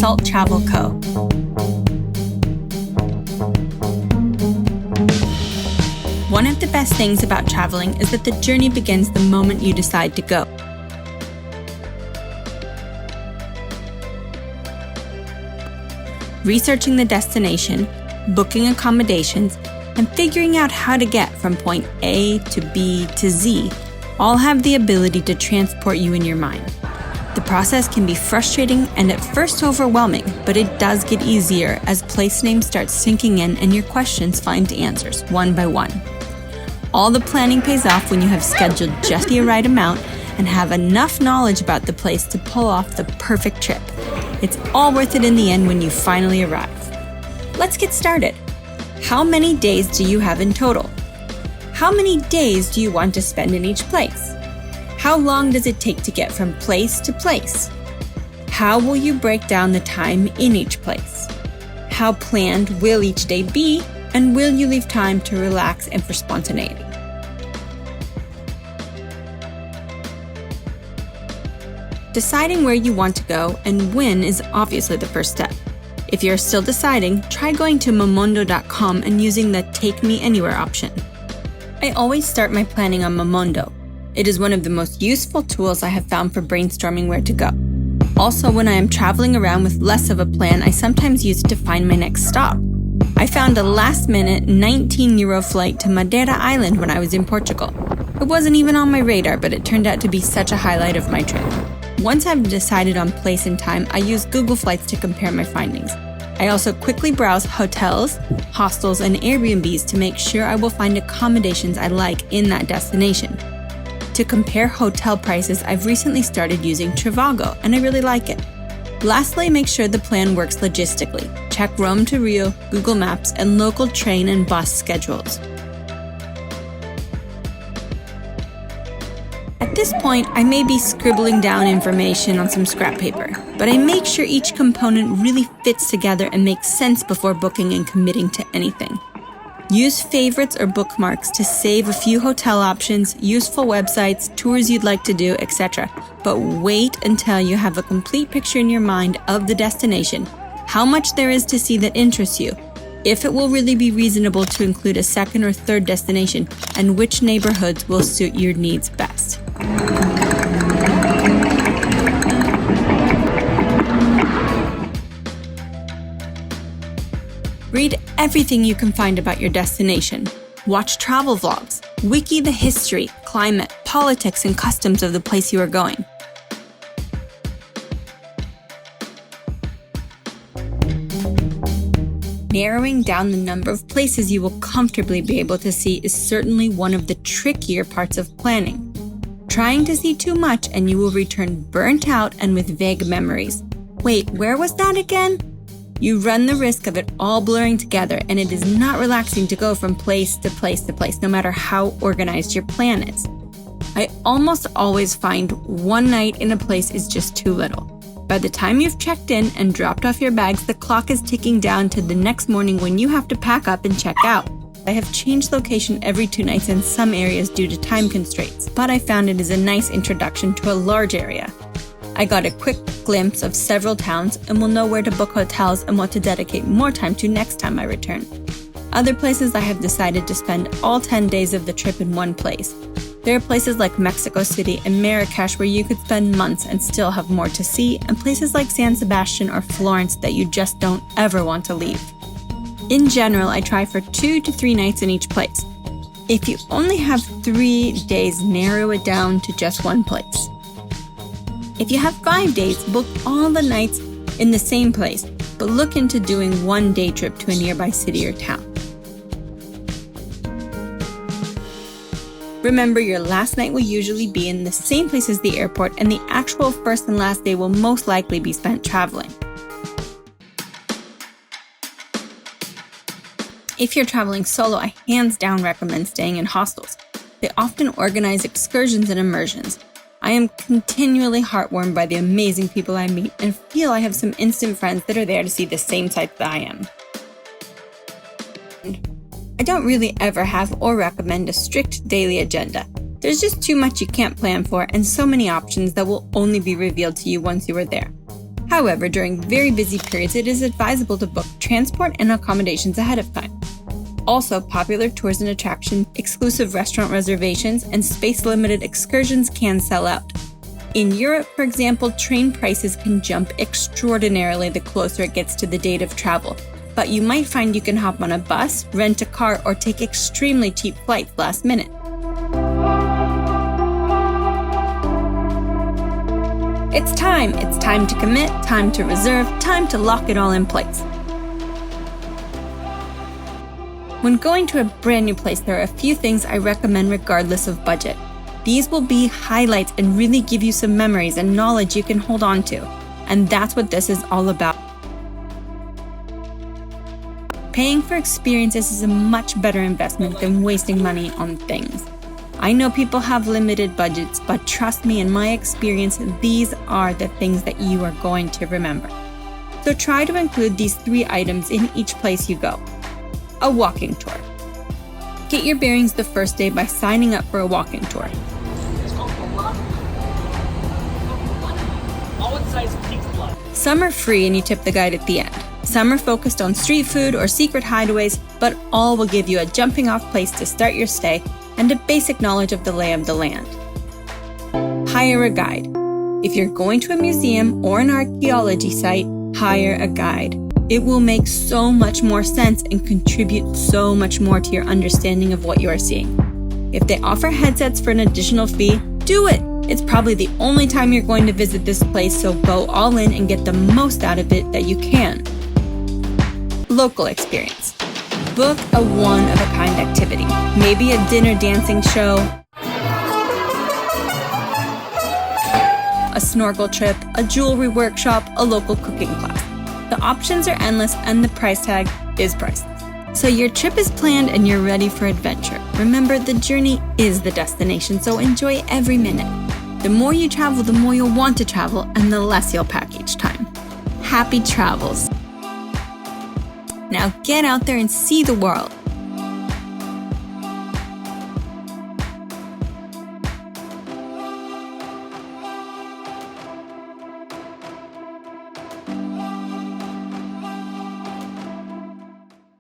Consult Travel Co. One of the best things about traveling is that the journey begins the moment you decide to go. Researching the destination, booking accommodations, and figuring out how to get from point A to B to Z all have the ability to transport you in your mind. The process can be frustrating and at first overwhelming, but it does get easier as place names start sinking in and your questions find answers one by one. All the planning pays off when you have scheduled just the right amount and have enough knowledge about the place to pull off the perfect trip. It's all worth it in the end when you finally arrive. Let's get started. How many days do you have in total? How many days do you want to spend in each place? How long does it take to get from place to place? How will you break down the time in each place? How planned will each day be, and will you leave time to relax and for spontaneity? Deciding where you want to go and when is obviously the first step. If you're still deciding, try going to momondo.com and using the Take Me Anywhere option. I always start my planning on Momondo. It is one of the most useful tools I have found for brainstorming where to go. Also, when I am traveling around with less of a plan, I sometimes use it to find my next stop. I found a last-minute 19-euro flight to Madeira Island when I was in Portugal. It wasn't even on my radar, but it turned out to be such a highlight of my trip. Once I've decided on place and time, I use Google Flights to compare my findings. I also quickly browse hotels, hostels, and Airbnbs to make sure I will find accommodations I like in that destination. To compare hotel prices, I've recently started using Trivago, and I really like it. Lastly, make sure the plan works logistically. Check Rome to Rio, Google Maps, and local train and bus schedules. At this point, I may be scribbling down information on some scrap paper, but I make sure each component really fits together and makes sense before booking and committing to anything. Use favorites or bookmarks to save a few hotel options, useful websites, tours you'd like to do, etc. But wait until you have a complete picture in your mind of the destination, how much there is to see that interests you, if it will really be reasonable to include a second or third destination, and which neighborhoods will suit your needs best. Read everything you can find about your destination. Watch travel vlogs. Wiki the history, climate, politics, and customs of the place you are going. Narrowing down the number of places you will comfortably be able to see is certainly one of the trickier parts of planning. Trying to see too much and you will return burnt out and with vague memories. Wait, where was that again? You run the risk of it all blurring together, and it is not relaxing to go from place to place to place, no matter how organized your plan is. I almost always find one night in a place is just too little. By the time you've checked in and dropped off your bags, the clock is ticking down to the next morning when you have to pack up and check out. I have changed location every 2 nights in some areas due to time constraints, but I found it is a nice introduction to a large area. I got a quick glimpse of several towns and will know where to book hotels and what to dedicate more time to next time I return. Other places I have decided to spend all 10 days of the trip in one place. There are places like Mexico City and Marrakesh where you could spend months and still have more to see, and places like San Sebastian or Florence that you just don't ever want to leave. In general, I try for 2 to 3 nights in each place. If you only have 3 days, narrow it down to just one place. If you have 5 days, book all the nights in the same place, but look into doing one day trip to a nearby city or town. Remember, your last night will usually be in the same place as the airport, and the actual first and last day will most likely be spent traveling. If you're traveling solo, I hands down recommend staying in hostels. They often organize excursions and immersions. I am continually heartwarmed by the amazing people I meet and feel I have some instant friends that are there to see the same sights that I am. I don't really ever have or recommend a strict daily agenda. There's just too much you can't plan for and so many options that will only be revealed to you once you are there. However, during very busy periods, it is advisable to book transport and accommodations ahead of time. Also, popular tours and attractions, exclusive restaurant reservations, and space-limited excursions can sell out. In Europe, for example, train prices can jump extraordinarily the closer it gets to the date of travel, but you might find you can hop on a bus, rent a car, or take extremely cheap flights last minute. It's time to commit, time to reserve, time to lock it all in place. When going to a brand new place, there are a few things I recommend regardless of budget. These will be highlights and really give you some memories and knowledge you can hold on to. And that's what this is all about. Paying for experiences is a much better investment than wasting money on things. I know people have limited budgets, but trust me, in my experience, these are the things that you are going to remember. So try to include these 3 items in each place you go. A walking tour. Get your bearings the first day by signing up for a walking tour. Some are free and you tip the guide at the end. Some are focused on street food or secret hideaways, but all will give you a jumping off place to start your stay and a basic knowledge of the lay of the land. Hire a guide. If you're going to a museum or an archaeology site, hire a guide. It will make so much more sense and contribute so much more to your understanding of what you are seeing. If they offer headsets for an additional fee, do it! It's probably the only time you're going to visit this place, so go all in and get the most out of it that you can. Local experience. Book a one-of-a-kind activity. Maybe a dinner dancing show, a snorkel trip, a jewelry workshop, a local cooking class. The options are endless and the price tag is priceless. So your trip is planned and you're ready for adventure. Remember, the journey is the destination, so enjoy every minute. The more you travel, the more you'll want to travel, and the less you'll pack each time. Happy travels! Now get out there and see the world.